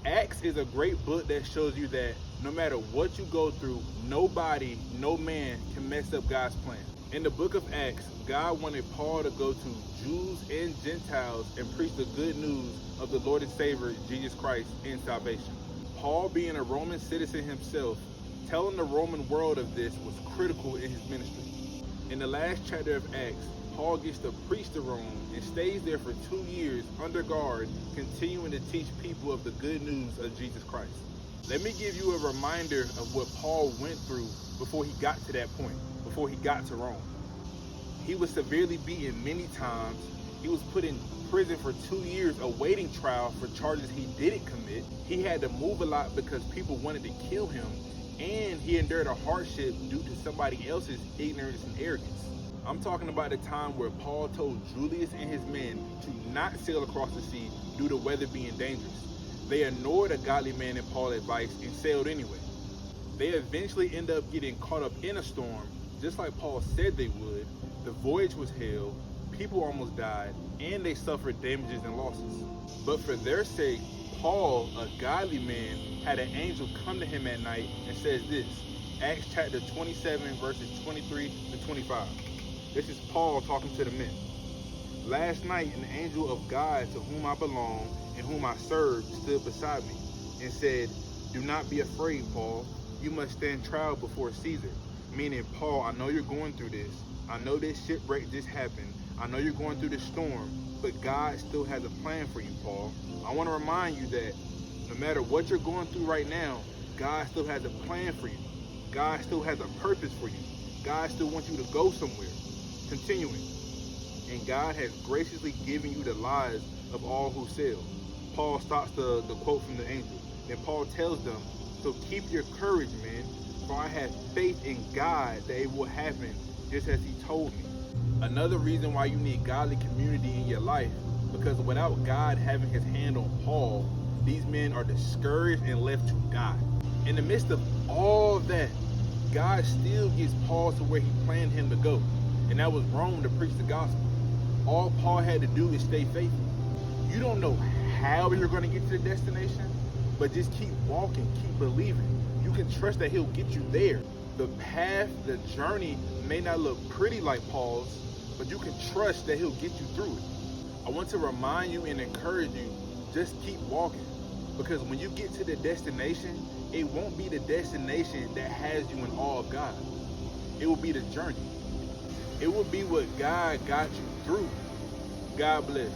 Acts is a great book that shows you that no matter what you go through, nobody, no man can mess up God's plan. In the book of Acts, God wanted Paul to go to Jews and Gentiles and preach the good news of the Lord and Savior, Jesus Christ, in salvation. Paul, being a Roman citizen himself, telling the Roman world of this was critical in his ministry. In the last chapter of Acts, Paul gets to preach to Rome and stays there for 2 years under guard, continuing to teach people of the good news of Jesus Christ. Let me give you a reminder of what Paul went through before he got to that point, before he got to Rome. He was severely beaten many times. He was put in prison for 2 years awaiting trial for charges he didn't commit. He had to move a lot because people wanted to kill him, and he endured a hardship due to somebody else's ignorance and arrogance. I'm talking about the time where Paul told Julius and his men to not sail across the sea due to weather being dangerous. They ignored a godly man in Paul's advice and sailed anyway. They eventually end up getting caught up in a storm, just like Paul said they would. The voyage was hell, people almost died, and they suffered damages and losses. But for their sake, Paul, a godly man, had an angel come to him at night and says this, Acts chapter 27, verses 23 to 25. This is Paul talking to the men. Last night, an angel of God to whom I belong and whom I serve stood beside me and said, do not be afraid, Paul. You must stand trial before Caesar. Meaning, Paul, I know you're going through this. I know this shipwreck just happened. I know you're going through this storm, but God still has a plan for you, Paul. I want to remind you that no matter what you're going through right now, God still has a plan for you. God still has a purpose for you. God still wants you to go somewhere. Continuing. And God has graciously given you the lives of all who sail. Paul stops the quote from the angel. Then Paul tells them, so keep your courage, men, for I have faith in God that it will happen just as he told me. Another reason why you need godly community in your life, because without God having his hand on Paul, these men are discouraged and left to die. In the midst of all of that, God still gets Paul to where he planned him to go, and that was Rome, to preach the gospel. All Paul had to do is stay faithful. You don't know how you're going to get to the destination, but just keep walking, keep believing. You can trust that he'll get you there. The path, the journey may not look pretty like Paul's, but you can trust that he'll get you through it. I want to remind you and encourage you, just keep walking. Because when you get to the destination, it won't be the destination that has you in awe of God. It will be the journey. It will be what God got you through. God bless.